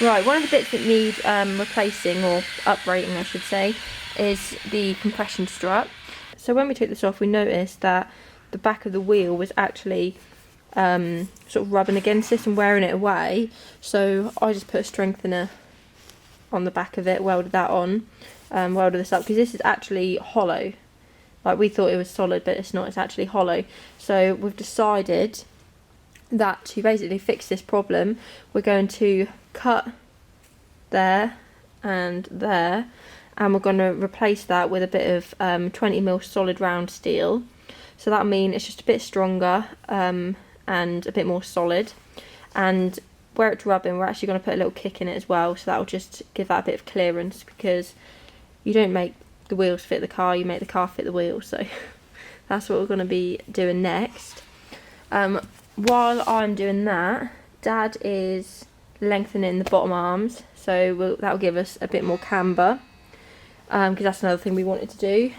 Right, one of the bits that need replacing, or uprating I should say, is the compression strut. So when we took this off, we noticed that the back of the wheel was actually sort of rubbing against this and wearing it away. So I just put a strengthener on the back of it, welded that on, welded this up, because this is actually hollow. Like, we thought it was solid, but it's not, it's actually hollow. So we've decided that to basically fix this problem, we're going to cut there and there, and we're going to replace that with a bit of 20mm solid round steel. So that'll mean it's just a bit stronger and a bit more solid, and where it's rubbing, we're actually going to put a little kick in it as well, so that'll just give that a bit of clearance, because you don't make the wheels fit the car, you make the car fit the wheels. So that's what we're going to be doing next. While I'm doing that, Dad is lengthening the bottom arms, so that'll give us a bit more camber, because that's another thing we wanted to do.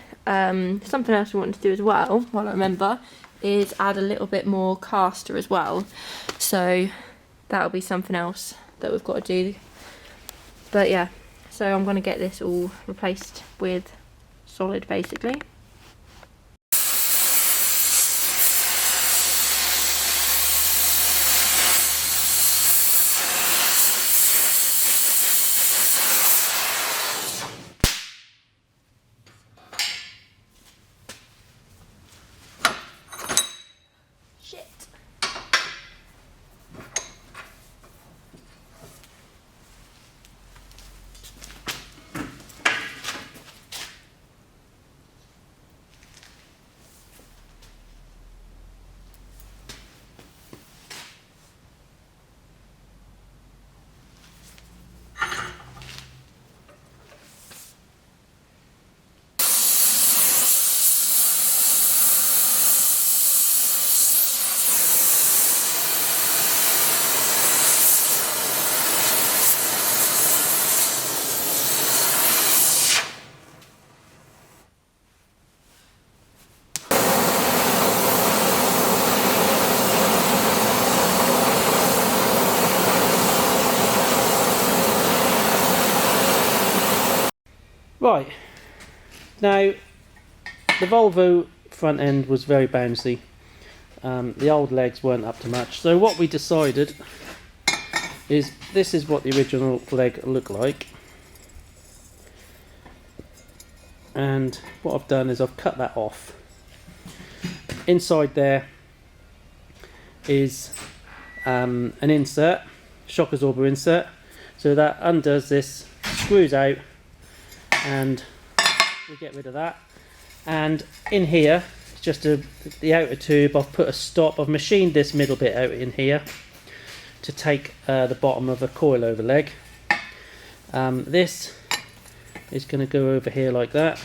Something else we wanted to do as well, while I remember, is add a little bit more caster as well. So that'll be something else that we've got to do. But yeah, so I'm going to get this all replaced with solid basically. Right, now the Volvo front end was very bouncy. The old legs weren't up to much, so what we decided is this is what the original leg looked like, and what I've done is I've cut that off. Inside there is an insert, shock absorber insert, so that undoes this, screws out, and we get rid of that. And in here, it's just the outer tube. I've put a stop. I've machined this middle bit out in here to take the bottom of a coilover leg. This is going to go over here like that,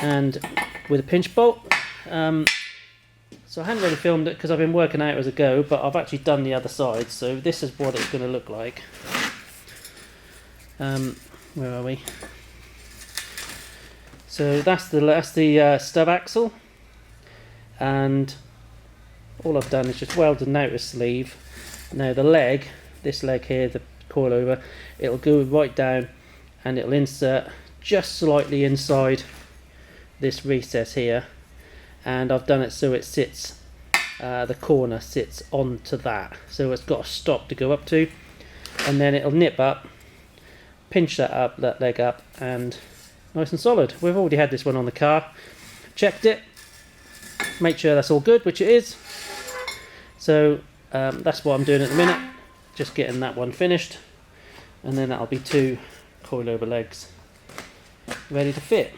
and with a pinch bolt. So I hadn't really filmed it because I've been working out as I go, but I've actually done the other side, so this is what it's going to look like. Where are we? So that's the stub axle, and all I've done is just welded an outer sleeve. Now the leg, this leg here, the coilover, it'll go right down and it'll insert just slightly inside this recess here, and I've done it so it sits, the corner sits onto that, so it's got a stop to go up to, and then it'll nip up, pinch that leg up, and nice and solid. We've already had this one on the car, checked it, make sure that's all good, which it is. So that's what I'm doing at the minute, just getting that one finished, and then that'll be 2 coilover legs ready to fit.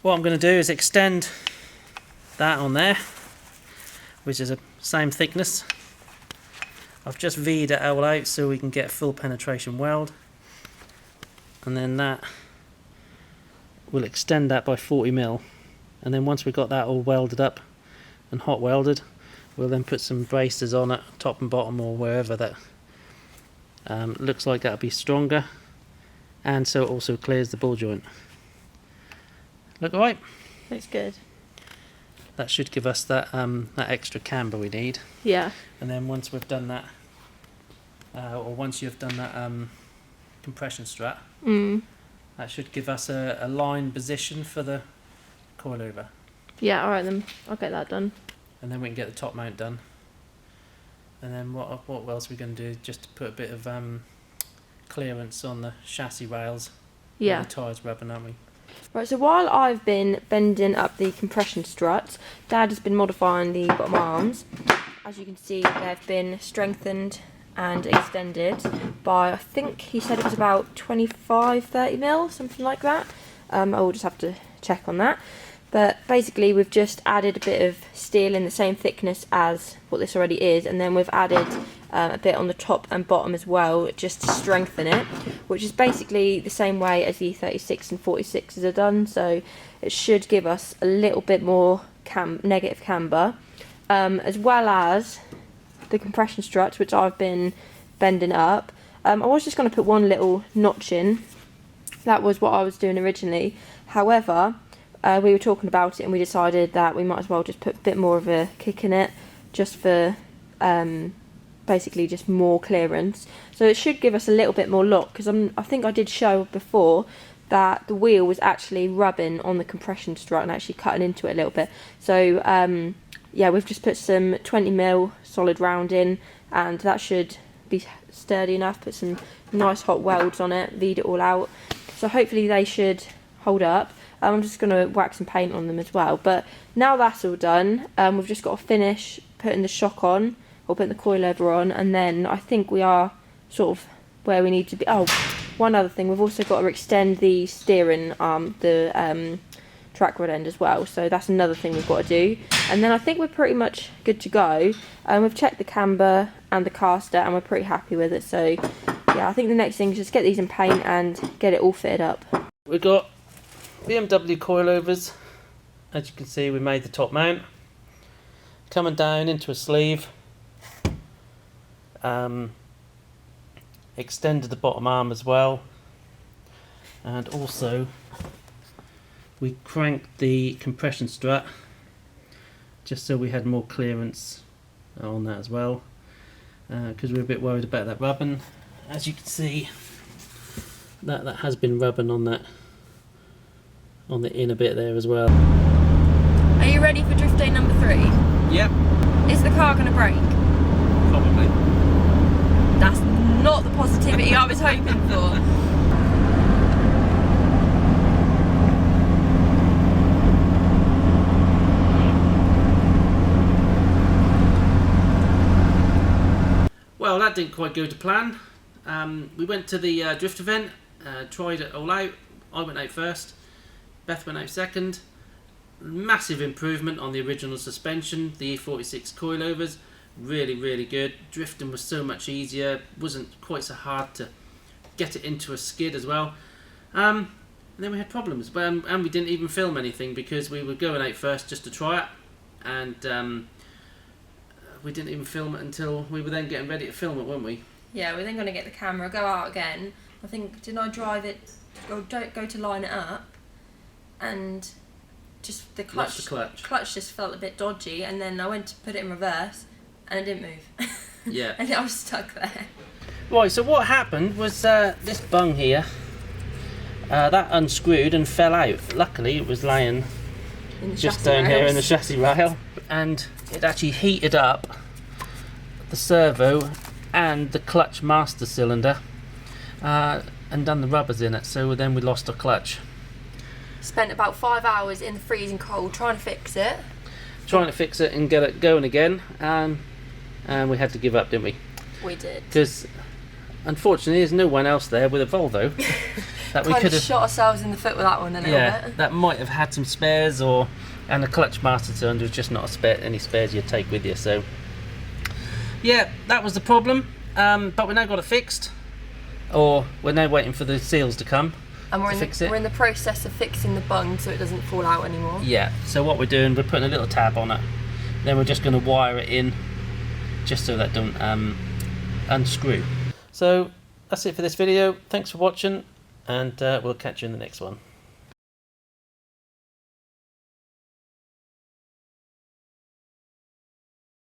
What I'm going to do is extend that on there, which is the same thickness. I've just V'd it all out so we can get full penetration weld, and then that will extend that by 40mm, and then once we've got that all welded up and hot welded, we'll then put some braces on it, top and bottom or wherever that Looks like that'll be stronger, and so it also clears the ball joint. Look alright? Looks good. That should give us that that extra camber we need. Yeah. And then once we've done that, or once you've done that compression strut, that should give us a line position for the coilover. Yeah, alright then. I'll get that done. And then we can get the top mount done. And then what else are we going to do? Just to put a bit of clearance on the chassis rails. Yeah. The tyres rubbing, aren't we? Right, so while I've been bending up the compression struts, Dad has been modifying the bottom arms. As you can see, they've been strengthened and extended by, I think he said it was about 25-30 mil, something like that. I will just have to check on that. But basically we've just added a bit of steel in the same thickness as what this already is, and then we've added a bit on the top and bottom as well, just to strengthen it, which is basically the same way as the E36 and 46s are done, so it should give us a little bit more negative camber, as well as the compression struts, which I've been bending up. I was just going to put one little notch in. That was what I was doing originally. However, we were talking about it and we decided that we might as well just put a bit more of a kick in it, just for basically just more clearance. So it should give us a little bit more lock, because I think I did show before that the wheel was actually rubbing on the compression strut and actually cutting into it a little bit. So yeah, we've just put some 20 mil solid round in, and that should be sturdy enough. Put some nice hot welds on it, V'd it all out. So hopefully they should hold up. I'm just going to wax some paint on them as well. But now that's all done, we've just got to finish putting the shock on, or putting the coilover on, and then I think we are sort of where we need to be. Oh, one other thing, we've also got to extend the steering arm, the track rod end as well, so that's another thing we've got to do. And then I think we're pretty much good to go. We've checked the camber and the caster and we're pretty happy with it, so yeah, I think the next thing is just get these in paint and get it all fitted up. We've got BMW Coilovers. As you can see, we made the top mount, coming down into a sleeve, extended the bottom arm as well, and also we cranked the compression strut just so we had more clearance on that as well, because we're a bit worried about that rubbing. As you can see, that has been rubbing on that, on the inner bit there as well. Are you ready for drift day number 3? Yep. Is the car going to brake? Probably. That's not the positivity I was hoping for. Well, that didn't quite go to plan. We went to the drift event, tried it all out. I went out first, Beth went out second. Massive improvement on the original suspension, the E46 coilovers. Really, really good. Drifting was so much easier, wasn't quite so hard to get it into a skid as well. And then we had problems, and we didn't even film anything because we were going out first just to try it, and we didn't even film it until we were then getting ready to film it, weren't we? Yeah, we're then going to get the camera, go out again. I think, didn't I drive it, or go to line it up, and just the clutch just felt a bit dodgy, and then I went to put it in reverse, and it didn't move. Yeah. And I was stuck there. Right, so what happened was this bung here, that unscrewed and fell out. Luckily it was lying just down here in the chassis rail, and it actually heated up the servo and the clutch master cylinder, and done the rubbers in it, so then we lost our clutch. Spent about 5 hours in the freezing cold trying to fix it. And get it going again, and we had to give up, didn't we? We did. Because unfortunately there's no one else there with a Volvo that we could have shot ourselves in the foot with that one a little bit. That might have had some spares, and the clutch master cylinder was just not any spares you'd take with you. So yeah, that was the problem, but we now got it fixed, or we're now waiting for the seals to come. And we're in the process of fixing the bung so it doesn't fall out anymore. Yeah, so what we're doing, we're putting a little tab on it, then we're just going to wire it in just so that don't unscrew. So that's it for this video. Thanks for watching, and we'll catch you in the next one.